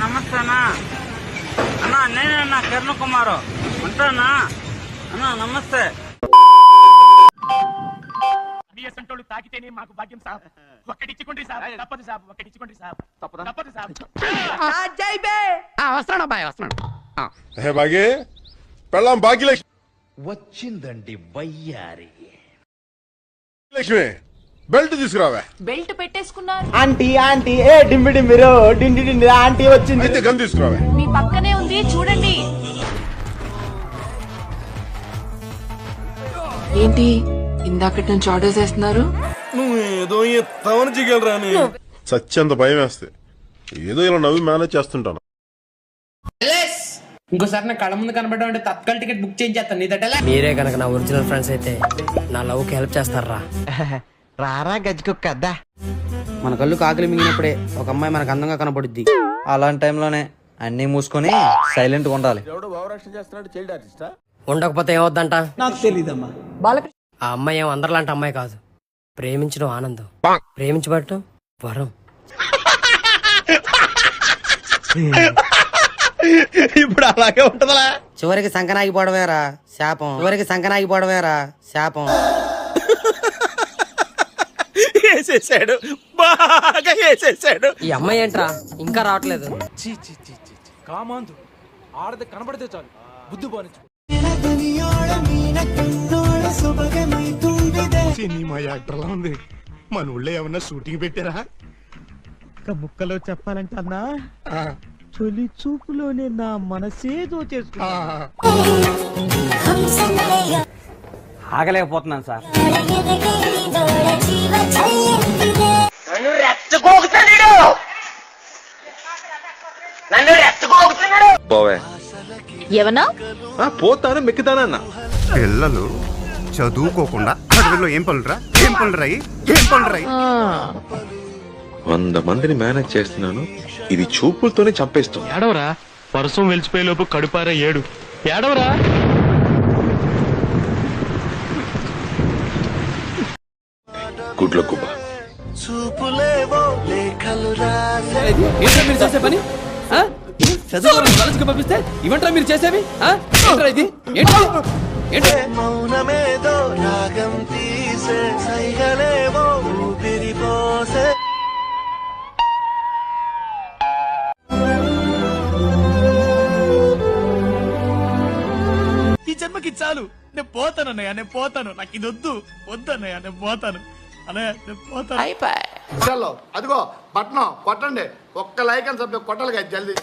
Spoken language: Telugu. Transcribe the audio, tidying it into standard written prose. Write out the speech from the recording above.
నమస్తే అన్నా. అన్నా నేనన్నా కిరణ్ కుమారు ఉంటానా అన్నా. నమస్తే. తాకితేనే మాకు భాగ్యం సాబ్. ఒక్కటిచ్చుకోండి సాబ్. తప్పదు సాబ్. ఒక్కటిచ్చుకోండి సాబ్. తప్పదు సాబ్. వస్తున్నాడు అబ్బాయి, వస్తున్నాడు. బాగే పెళ్ళాం భాగ్యలక్ష్మి వచ్చిందండి వయ్యారి. లక్ష్మి బెల్ట్ తీసుకురావా. బెల్ట్ పెట్టేసుకున్నారు. ఆంటీ ఆంటీ ఏ డింబి డింబిరో డిండి డిండి ఆంటీ వచ్చింది. అయితే గన్ తీసుకురావా. మీ పక్కనే ఉంది చూడండి. ఏంటి ఇందాకటి నుంచి ఆర్డర్స్ వేస్తున్నారు? నువ్వు ఏదో ఎత్తామని జిగలరాని సత్యంత భయం వేస్తే ఏదో ఇలా నవ్వి మేనేజ్ చేస్తుంటాను. ఇంకోసారి నా కళ్ళ ముందు కనబడడం అంటే తత్కాల టికెట్ బుక్ చేయించేస్తాను. నీ దట్టలా మీరే కనుక నా ఒరిజినల్ ఫ్రెండ్స్ అయితే నా లవ్ కి హెల్ప్ చేస్తారా? రారా గజ్జుకుక్క అద్దా. మన కళ్ళు కాకులు మింగినప్పుడే ఒక అమ్మాయి మనకు అందంగా కనపడుద్ది. అలాంటి టైంలోనే అన్ని మూసుకొని సైలెంట్ గా ఉండాలి. ఉండకపోతే ఏమవుద్దంట? నాకు తెలీదమ్మా. ఆ అమ్మాయి ఏం అందరిలాంటి అమ్మాయి కాదు. ప్రేమించడం ఆనందం, ప్రేమించబడటం వరం. ఇప్పుడు అలాగే ఉంటదా? చివరికి సంకనాగిపోవడమేరా శాపం. చివరికి సంకనాగిపోవడమేరా శాపం. వేసేసాడు, బాగా వేసేసాడు. ఈ అమ్మాయి ఏంట్రా ఇంకా రావట్లేదు? కామాంధు ఆడది కనబడితే చాలు బుద్ధి పోనిచ్చు. సినిమా యాక్టర్లా ఉంది. మన ఊళ్ళో ఏమన్నా షూటింగ్ పెట్టారా? ముక్కలో చెప్పాలంటే అన్నా, తొలి చూపులోనే నా మనసేదో చేసుకున్నా. ఆగలేకపోతున్నాను సార్. ఏమన్నా పోతాను మెక్కుతానన్నా. పిల్లలు చదువుకోకుండా అడవిలో ఏం పనులురా, ఏం పనులురా, ఏం పనులురా? 100 మందిని మేనేజ్ చేస్తున్నాను. ఇది చూపులతోనే చంపేస్తాం. ఏడవరా వర్షం వెలిచిపోయే లోపు కడుపారా ఏడు. ఏడవరా. గుడ్ల గుబ్బ. మీరు చేసే పని చదువు పంపిస్తే ఇవంటారా మీరు చేసేవి? ఇది ఏంటి? మౌనమేదో రాగం తీసే సైగలేవో ఊపిరిపోసే. ఈ జన్మకి చాలు. నేను పోతాను అన్నయ్య, నేను పోతాను. నాకు ఇది వద్దు వద్దన్నయ్య, నేను పోతాను అన్నయ్య, నేను పోతాను. అదిగో బట్నం కొట్టండి. ఒక్క లైక్ అని సభ్య కొట్టాలి కదా జల్దీ.